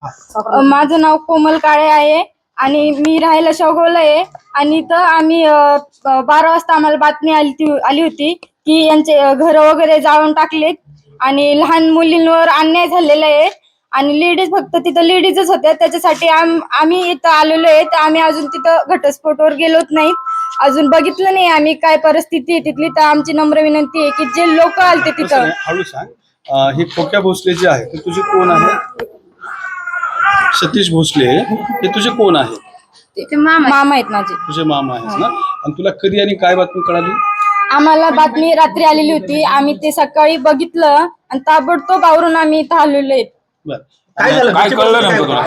माझं नाव कोमल काळे आहे आणि मी राहायला शेवगावला आहे. आणि इथं आम्ही 12 वाजता आम्हाला बातमी आली होती की यांचे घर वगैरे जाळून टाकलेत आणि लहान मुलींवर अन्याय झालेला आहे आणि लेडीज फक्त तिथं लेडीजच होत्या. त्याच्यासाठी आम्ही इथं आलेलो आहे. तर आम्ही अजून तिथं घटस्फोटवर गेलोच नाही, अजून बघितलं नाही आम्ही काय परिस्थिती आहे तिथली. तर आमची नम्र विनंती आहे की जे लोक आलते तिथं. हळू सांग. हे खोक्या भोसले जे आहे ते तुझे कोण आहे? सतीश भोसले हे तुझे कोण आहे? ते मामा आहेत माझे. तुझे मामा आहेत ना? आणि तुला कधी आणि काय बातमी कळाली? आम्हाला बातमी रात्री आलेली होती, आम्ही ते सकाळी बघितलं आणि ताबडतोब आवरून आम्ही इथं आलेलो आहे. काय झालं? काय कळलं नेमकं तुला?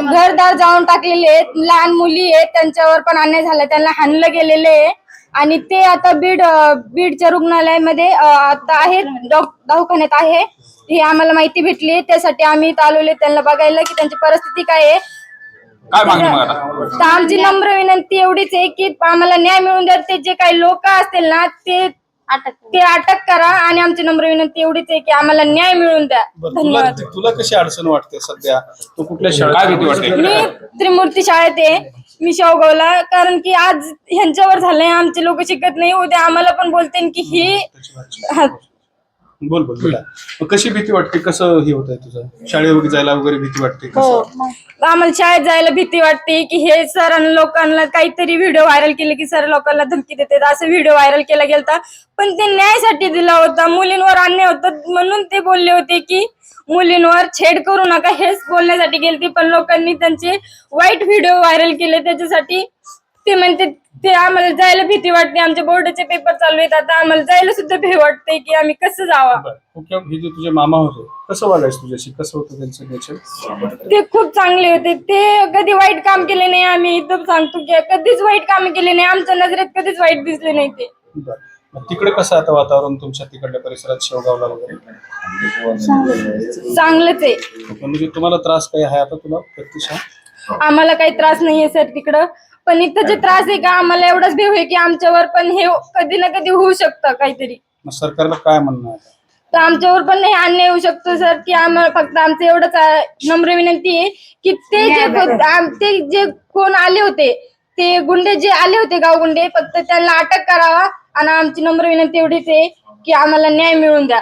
घरदार जाऊन टाकलेले आहेत, लहान मुली आहेत त्यांच्यावर पण अन्याय झाला, त्यांना हाणलं गेलेलं आहे आणि ते आता बीडच्या रुग्णालयामध्ये आता आहेत, दवाखान्यात आहे. ही आम्हाला माहिती भेटली, त्यासाठी आम्ही इथं आलेलो त्यांना बघायला की त्यांची परिस्थिती काय आहे. तर आमची नम्र विनंती एवढीच आहे की आम्हाला न्याय मिळून द्या. ते जे काही लोक असतील ना ते अटक करा आणि आमची नम्र विनंती एवढीच आहे की आम्हाला न्याय मिळून द्या. धन्यवाद. तुला कशी अडचण वाटते सध्या? तू कुठल्या शाळेत? काय भीती वाटते? मी त्रिमूर्ती शाळेत आहे, मी शेवगावला. कारण की आज ह्यांच्यावर झालंय, आमचे लोक शिकत नाही, उद्या आम्हाला पण बोलते की ही. बोल बोल बोला. कशी भीती वाटते? कसं हे होत आहे तुझं? शाळेवर जायला वगैरे भीती वाटते? हो, आम्हाला शाळेत जायला भीती वाटते की हे सर लोकांना काहीतरी व्हिडिओ व्हायरल केले की सर लोकांना धमकी देतात, असं व्हिडिओ व्हायरल केला गेलता. पण ते न्यायासाठी दिला होता, मुलींवर अन्याय होता म्हणून ते बोलले होते की मुलींवर छेड करू नका, हेच बोलण्यासाठी गेलते. पण लोकांनी त्यांचे वाईट व्हिडिओ व्हायरल केले, त्याच्यासाठी ते म्हणते ते आम्हाला जायला भीती वाटते. आमचे बोर्डाचे पेपर चालू आहेत, आता आम्हाला जायला सुद्धा भीती वाटते की आम्ही कसं जावं. हे जे तुझे मामा होते कसं वागायचं तुझ्याशी? कसं होतं त्यांचं नेचर? ते खूप चांगले होते, ते कधी वाईट काम केले नाही. आम्ही इथं सांगतो की कधीच वाईट काम केले नाही, आमच्या नजरेत कधीच वाईट दिसले नाही ते. तिकडे कसं आता वातावरण तुमच्या तिकडल्या परिसरात शेवगावला वगैरे? चांगलंच आहे. म्हणजे तुम्हाला त्रास काय आहे आता? तुला प्रत्यक्ष आम्हाला काही त्रास नाहीये सर तिकडं, पण इथं जे त्रास आहे का आम्हाला एवढाच भीव आहे की आमच्यावर पण हे कधी ना कधी होऊ शकतं काहीतरी. मग सरकारला काय म्हणणं आहे? तर आमच्यावर पण हे अन्याय होऊ शकतो सर, की आम्हाला फक्त आमचं एवढंच नम्र विनंती आहे की ते जे कोण आले होते, ते गुंडे जे आले होते, गावगुंडे, फक्त त्यांना अटक करावा. आणि आमची नम्र विनंती एवढीच आहे की आम्हाला न्याय मिळून द्या.